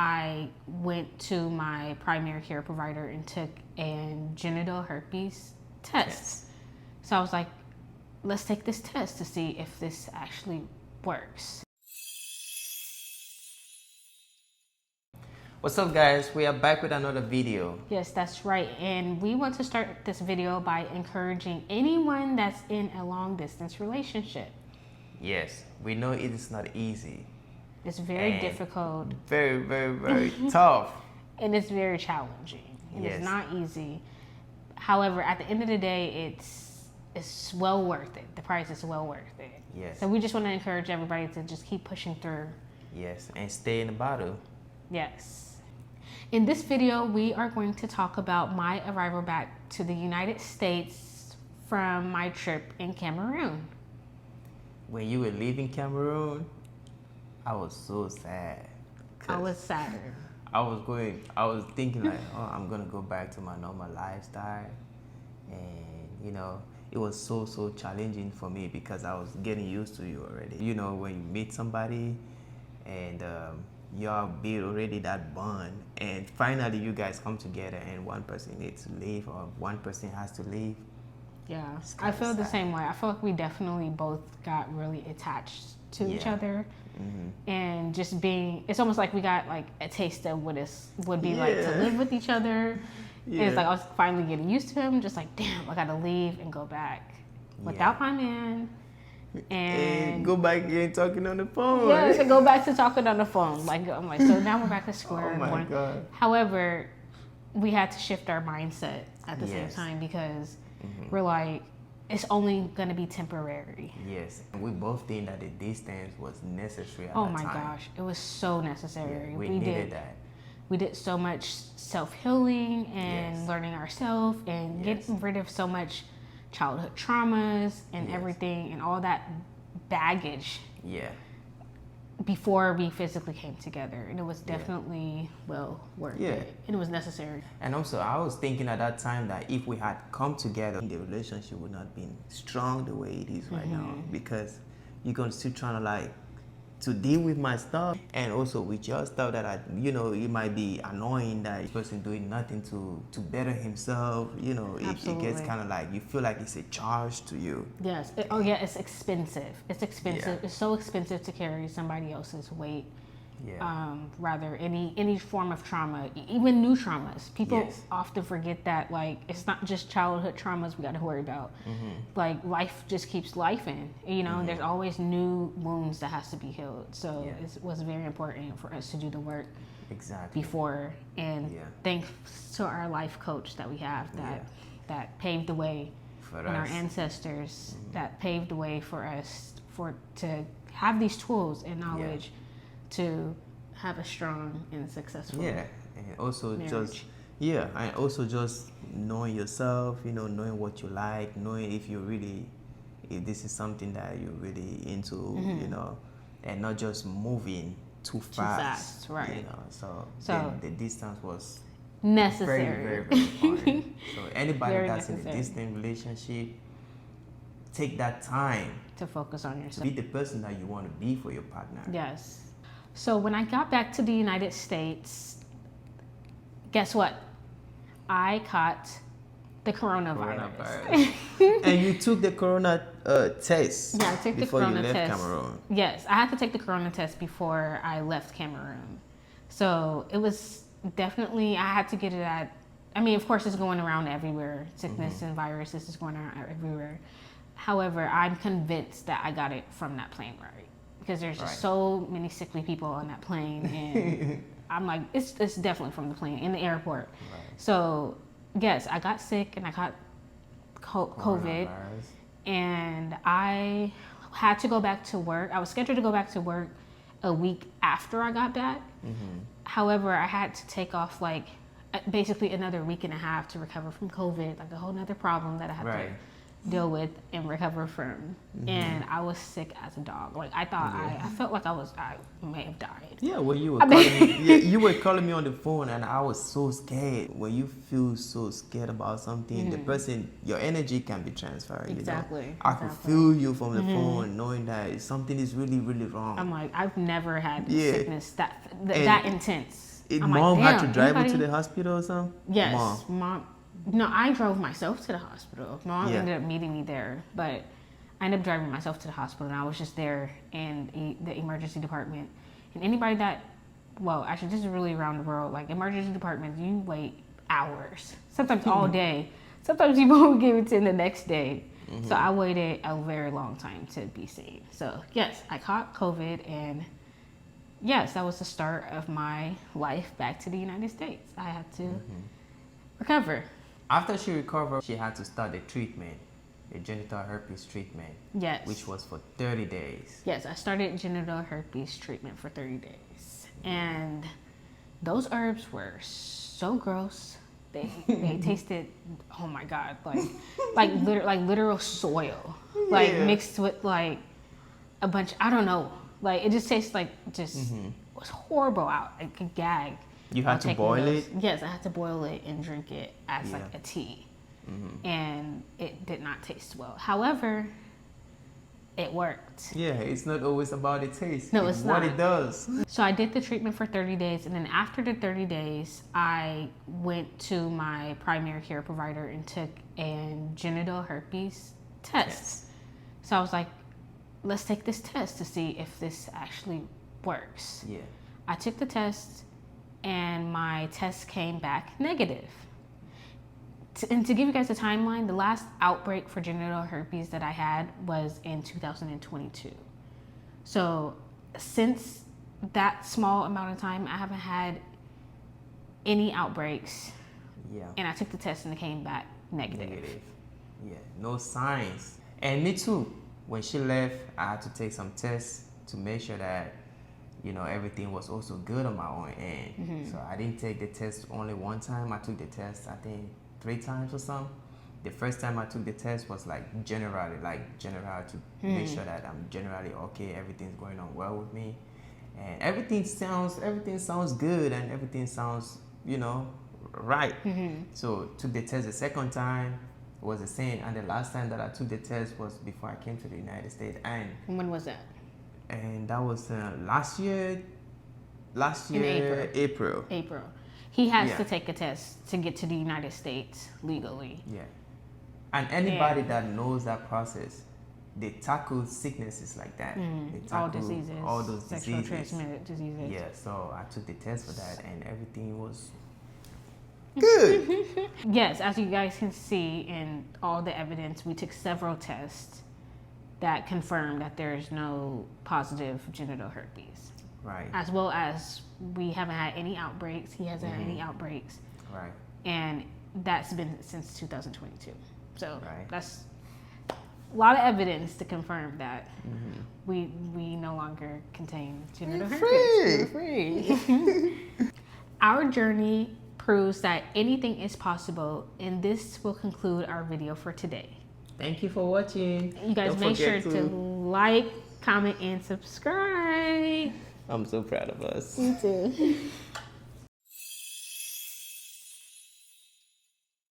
I went to my primary care provider and took a genital herpes test. Yes. So I was like, let's take this test to see if this actually works. What's up, guys? We are back with another video. Yes, that's right. And we want to start this video by encouraging anyone that's in a long distance relationship. Yes, we know it is not easy. It's very difficult. Very, very, very tough. And it's very challenging. And Yes. it's not easy. However, at the end of the day, it's well worth it. The price is well worth it. Yes. So we just want to encourage everybody to just keep pushing through. Yes, and stay in the battle. Yes. In this video, we are going to talk about my arrival back to the United States from my trip in Cameroon. When you were leaving Cameroon, I was so sad. I was sadder. I was thinking like, oh, I'm gonna go back to my normal lifestyle. And you know, it was so challenging for me because I was getting used to you already. You know, when you meet somebody and y'all build already that bond, and finally you guys come together and one person needs to leave or one person has to leave. Yeah, It's I kinda feel the sad. same way. I feel like we definitely both got really attached to each Yeah. other. Mm-hmm. And just being, it's almost like we got like a taste of what it would be like to Yeah. live with each other. Yeah. And it's like I was finally getting used to him, just like, damn, I gotta leave and go back without my man. And go back and talking on the phone. yeah, to go back to talking on the phone. Like, I'm like, so now we're back to square Oh my one. God. However, we had to shift our mindset at the same Yes. time because Mhm. we're like, it's only gonna be temporary. Yes, and we both think that the distance was necessary at Oh that my time. gosh, it was so necessary. Yeah, we needed that. We did so much self-healing and Yes. learning ourselves and Yes. getting rid of so much childhood traumas and Yes. everything and all that baggage Yeah. before we physically came together. And it was Yeah. definitely well worth Yeah. it. And it was necessary. And also, I was thinking at that time that if we had come together, the relationship would not have been strong the way it is right now, because you're gonna still trying to like to deal with my stuff and also with your stuff that it might be annoying that this person doing nothing to better himself. It gets Absolutely. kind of like you feel like it's a charge to you. Yes. It's expensive. It's expensive. Yeah. It's so expensive to carry somebody else's weight. Yeah. Rather any form of trauma, even new traumas. People Yes. often forget that like it's not just childhood traumas we got to worry about. Like life just keeps lifing. There's always new wounds that has to be healed. So Yeah. it was very important for us to do the work Exactly. before. And Yeah. thanks to our life coach that we have that paved the way, For and our us. ancestors that paved the way for us to have these tools and knowledge to have a strong and successful Yeah, and also marriage. and also just knowing yourself, knowing what you like, knowing if this is something that you're really into, and not just moving too fast. right. So So- the distance was necessary. very, very important. So anybody Very that's in a necessary. distant relationship, take that time. To focus on yourself. Be the person that you want to be for your partner. Yes. So when I got back to the United States, guess what? I caught the coronavirus. And you took the corona test Yeah, I took the before corona you left test. Cameroon. Yes, I had to take the corona test before I left Cameroon. So it was definitely, I had to get it at, of course it's going around everywhere. Sickness and viruses is going around everywhere. However, I'm convinced that I got it from that plane ride because there's just so many sickly people on that plane. And I'm like, it's definitely from the plane in the airport. Right. So yes, I got sick and I got COVID. Coronavirus. And I had to go back to work. I was scheduled to go back to work a week after I got back. However, I had to take off like basically another week and a half to recover from COVID, like a whole nother problem that I had to deal with and recover from. And I was sick as a dog. Like I thought I felt like I may have died. Yeah, when you were calling me, you were calling me on the phone, and I was so scared. When you feel so scared about something, the person, your energy can be transferred. Exactly. I could feel you from the phone, knowing that something is really, really wrong. I'm like, I've never had Yeah. sickness that intense. I'm Mom like, had to damn, drive you to anybody- the hospital or something? Yes, Mom. No, I drove myself to the hospital. Mom Yeah. ended up meeting me there, but I ended up driving myself to the hospital, and I was just there in the emergency department. And anybody that, well, actually, this is really around the world. Like emergency departments, you wait hours, sometimes all day. Sometimes you won't get it in the next day. So I waited a very long time to be seen. So yes, I caught COVID, and yes, that was the start of my life back to the United States. I had to recover. After she recovered, she had to start the treatment, the genital herpes treatment. Yes. Which was for 30 days. Yes, I started genital herpes treatment for 30 days. And those herbs were so gross. They tasted, oh my God, like literal soil. Like mixed with like a bunch, I don't know. Like it just tastes like it was horrible out. I could gag. You had to boil it? Yes, I had to boil it and drink it as like Yeah. a tea. And it did not taste well. However, it worked. Yeah, it's not always about the taste. No, it's what not. it does. So I did the treatment for 30 days, and then after the 30 days, I went to my primary care provider and took a genital herpes test. Yes. So I was like, let's take this test to see if this actually works. Yeah. I took the test, and my test came back negative. And to give you guys a timeline, the last outbreak for genital herpes that I had was in 2022. So since that small amount of time, I haven't had any outbreaks. Yeah. And I took the test and it came back negative. Negative. Yeah, no signs. And me too. When she left, I had to take some tests to make sure that, you know, everything was also good on my own end. So I didn't take the test only one time. I took the test, I think, 3 times or something. The first time I took the test was general to make sure that I'm generally okay, everything's going on well with me, and everything sounds good, and everything sounds, you know, right. So took the test the second time, was the same, and the last time that I took the test was before I came to the United States. And When was that? And that was last year, In April. April. He has Yeah. to take a test to get to the United States legally. Yeah. And anybody that knows that process, they tackle sicknesses like that. They All tackle diseases. all those Sexually diseases. transmitted diseases. Yeah, so I took the test for that, and everything was good. Yes, as you guys can see in all the evidence, we took several tests that confirmed that there is no positive genital herpes. Right. As well as we haven't had any outbreaks. He hasn't had any outbreaks. Right. And that's been since 2022. So Right. that's a lot of evidence to confirm that we no longer contain genital herpes. We're free. Our journey proves that anything is possible, and this will conclude our video for today. Thank you for watching. You guys Don't make sure forget to like, comment, and subscribe. I'm so proud of us. Me too.